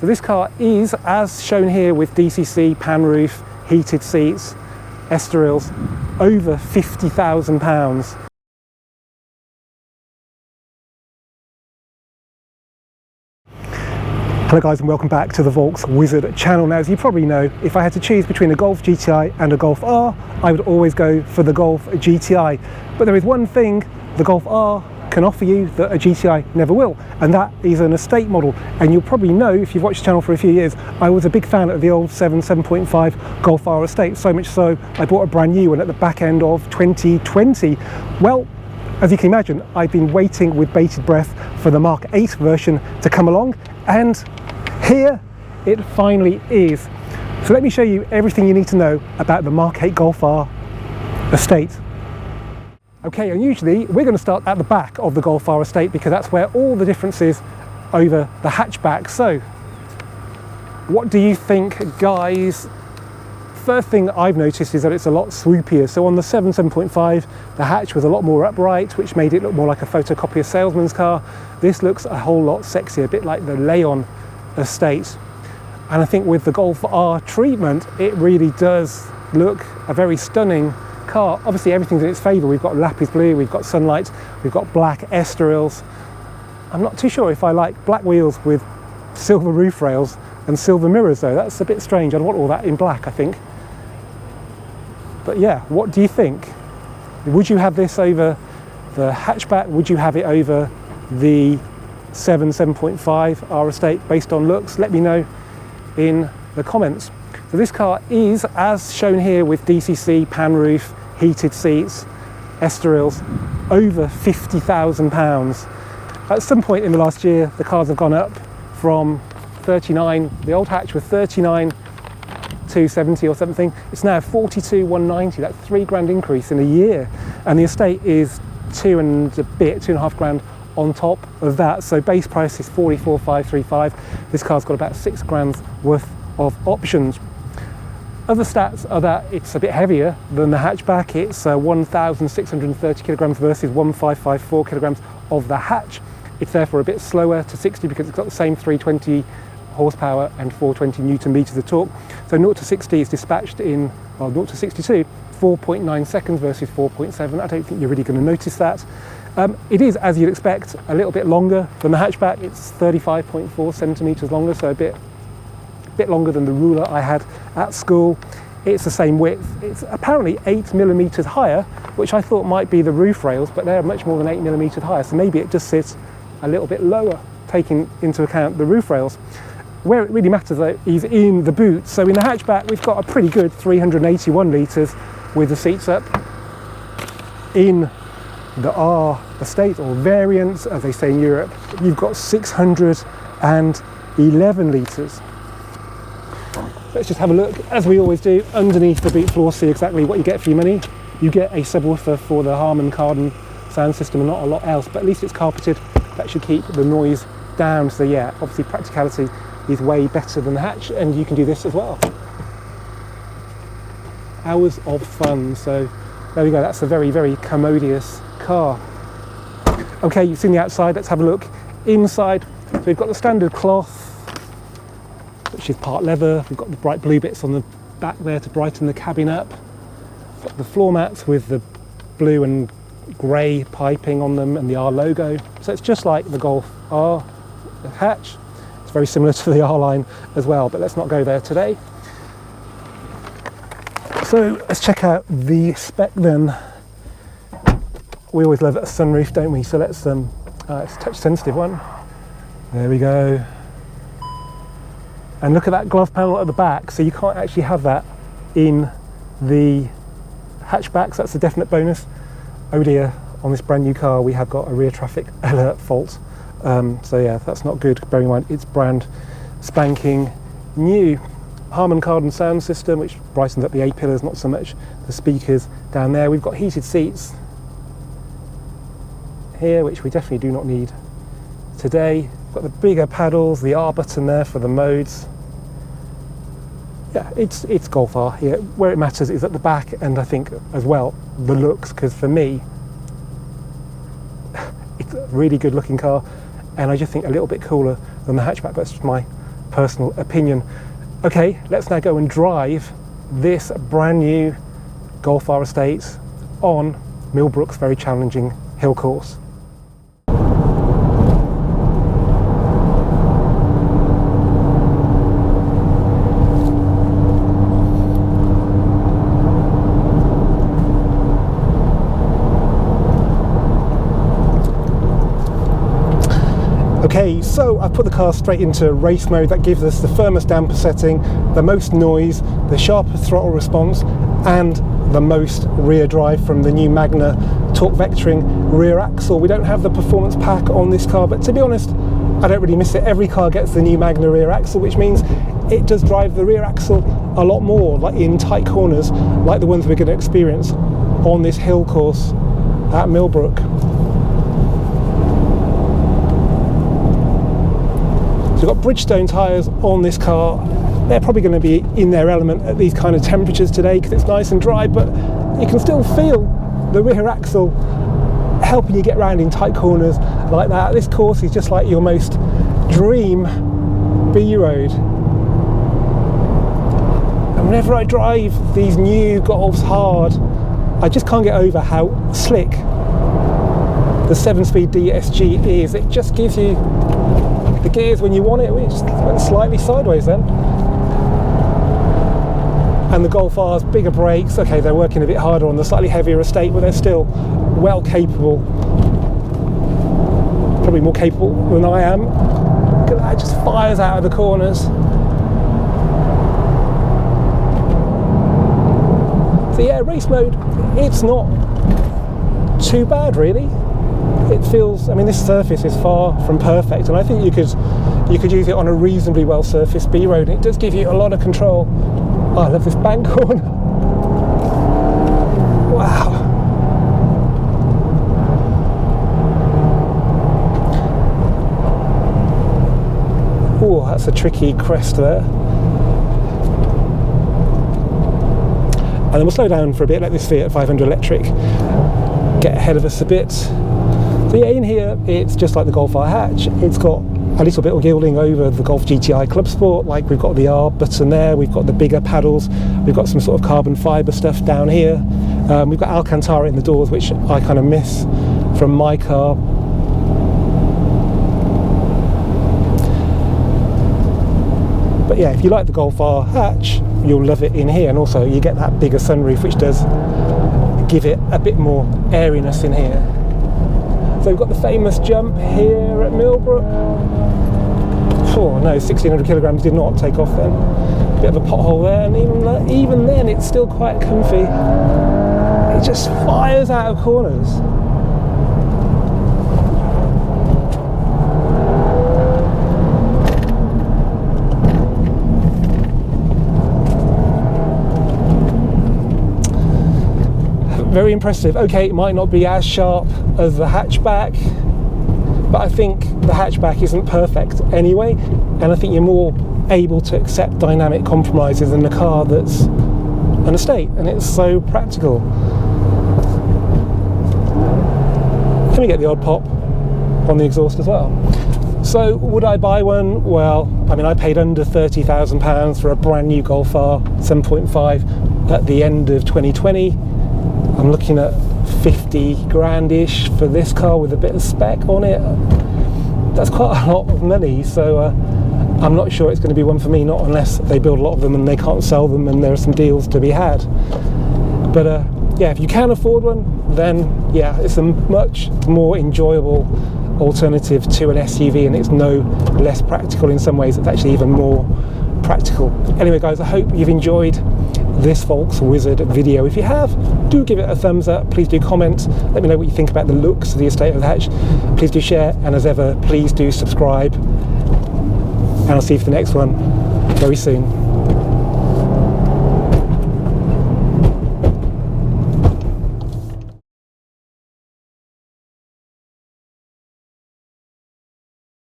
So this car is, as shown here, with DCC, pan roof, heated seats, Estorils, over £50,000. Hello guys, and welcome back to the VolksWizard channel. Now, as you probably know, if I had to choose between a Golf GTI and a Golf R, I would always go for the Golf GTI. But there is one thing the Golf R can offer you that a GTI never will, and that is an estate model. And you'll probably know, if you've watched the channel for a few years, I was a big fan of the old 7.5 Golf R estate, so much so I bought a brand new one at the back end of 2020. Well, as you can imagine, I've been waiting with bated breath for the Mk8 version to come along, and here it finally is. So let me show you everything you need to know about the Mk8 Golf R estate. Okay, and usually we're going to start at the back of the Golf R estate because that's where all the difference is over the hatchback. So what do you think, guys? First thing I've noticed is that it's a lot swoopier. So on the 7.5, the hatch was a lot more upright, which made it look more like a photocopier salesman's car. This looks a whole lot sexier, a bit like the Leon estate. And I think with the Golf R treatment, it really does look a very stunning car. Obviously everything's in its favour. We've got lapis blue, we've got sunlight, we've got black Estorils. I'm not too sure if I like black wheels with silver roof rails and silver mirrors though. That's a bit strange. I'd want all that in black, I think. But yeah, what do you think? Would you have this over the hatchback? Would you have it over the 7.5 R estate based on looks? Let me know in the comments. So this car is, as shown here, with DCC, pan roof, heated seats, Estorils, over £50,000. At some point in the last year, the cars have gone up from 39, the old hatch was 39,270 or something. It's now 42,190. That's £3,000 increase in a year. And the estate is 2.5 grand on top of that. So base price is 44,535. This car's got about £6,000 worth of options. Other stats are that it's a bit heavier than the hatchback. It's 1,630 kilograms versus 1,554 kilograms of the hatch. It's therefore a bit slower to 60 because it's got the same 320 horsepower and 420 newton meters of torque. So 0 to 60 is dispatched in, well, 0 to 62, 4.9 seconds versus 4.7. I don't think you're really going to notice that. It is, as you'd expect, a little bit longer than the hatchback. It's 35.4 centimeters longer, so a bit longer than the ruler I had at school. It's the same width. It's apparently 8 millimeters higher, which I thought might be the roof rails, but they're much more than 8 millimeters higher. So maybe it just sits a little bit lower, taking into account the roof rails. Where it really matters though is in the boot. So in the hatchback, we've got a pretty good 381 litres with the seats up. In the R estate, or variants, as they say in Europe, you've got 611 litres. Let's just have a look, as we always do, underneath the boot floor, see exactly what you get for your money. You get a subwoofer for the Harman Kardon sound system and not a lot else, but at least it's carpeted. That should keep the noise down. So yeah, obviously practicality is way better than the hatch, and you can do this as well. Hours of fun. So there we go, that's a very, very commodious car. Okay, you've seen the outside, let's have a look inside. So we've got the standard cloth, which is part leather. We've got the bright blue bits on the back there to brighten the cabin up. Got the floor mats with the blue and grey piping on them and the R logo. So it's just like the Golf R hatch. It's very similar to the R line as well, but let's not go there today. So let's check out the spec then. We always love a sunroof, don't we? So let's, it's a touch sensitive one. There we go. And look at that glove panel at the back. So you can't actually have that in the hatchback, so that's a definite bonus. Oh dear, on this brand new car we have got a rear traffic alert fault. So yeah, that's not good, bearing in mind it's brand spanking new. Harman Kardon sound system, which brightens up the A-pillars, not so much the speakers down there. We've got heated seats here, which we definitely do not need today. We've got the bigger paddles, the R button there for the modes. Yeah, it's Golf R here. Where it matters is at the back, and I think as well the looks, because for me it's a really good looking car, and I just think a little bit cooler than the hatchback. That's just my personal opinion. Okay, let's now go and drive this brand new Golf R estate on Millbrook's very challenging hill course. Okay, so I've put the car straight into race mode. That gives us the firmest damper setting, the most noise, the sharpest throttle response, and the most rear drive from the new Magna torque vectoring rear axle. We don't have the performance pack on this car, but to be honest, I don't really miss it. Every car gets the new Magna rear axle, which means it does drive the rear axle a lot more, like in tight corners, like the ones we're going to experience on this hill course at Millbrook. So we've got Bridgestone tyres on this car. They're probably going to be in their element at these kind of temperatures today because it's nice and dry, but you can still feel the rear axle helping you get around in tight corners like that. This course is just like your most dream B-road. And whenever I drive these new Golfs hard, I just can't get over how slick the 7-speed DSG is. It just gives you the gears when you want it. We just went slightly sideways then. And the Golf R's bigger brakes, okay, they're working a bit harder on the slightly heavier estate, but they're still well capable. Probably more capable than I am. Look at that, it just fires out of the corners. So yeah, race mode, it's not too bad really. It feels, I mean, this surface is far from perfect, and I think you could use it on a reasonably well surfaced B road. It does give you a lot of control. Oh, I love this bank corner. Wow. Oh, that's a tricky crest there. And then we'll slow down for a bit, let this Fiat 500 electric get ahead of us a bit. So yeah, in here it's just like the Golf R hatch. It's got a little bit of gilding over the Golf GTI Club Sport, like we've got the R button there, we've got the bigger paddles, we've got some sort of carbon fibre stuff down here. We've got Alcantara in the doors, which I kind of miss from my car. But yeah, if you like the Golf R hatch, you'll love it in here, and also you get that bigger sunroof, which does give it a bit more airiness in here. So we've got the famous jump here at Millbrook. Oh no, 1600 kilograms did not take off then. Bit of a pothole there, and even then it's still quite comfy. It just fires out of corners. Very impressive. Okay, it might not be as sharp as the hatchback, but I think the hatchback isn't perfect anyway, and I think you're more able to accept dynamic compromises in a car that's an estate, and it's so practical. Can we get the odd pop on the exhaust as well? So would I buy one? Well, I mean, I paid under £30,000 for a brand new Golf R 7.5 at the end of 2020. I'm looking at 50 grand-ish for this car with a bit of spec on it. That's quite a lot of money, so I'm not sure it's going to be one for me, not unless they build a lot of them and they can't sell them and there are some deals to be had. But yeah, if you can afford one, then yeah, it's a much more enjoyable alternative to an SUV, and it's no less practical in some ways. It's actually even more practical. Anyway guys, I hope you've enjoyed this VolksWizard video. If you have, do give it a thumbs up. Please do comment, let me know what you think about the looks of the estate of the hatch. Please do share, and as ever, please do subscribe, and I'll see you for the next one very soon.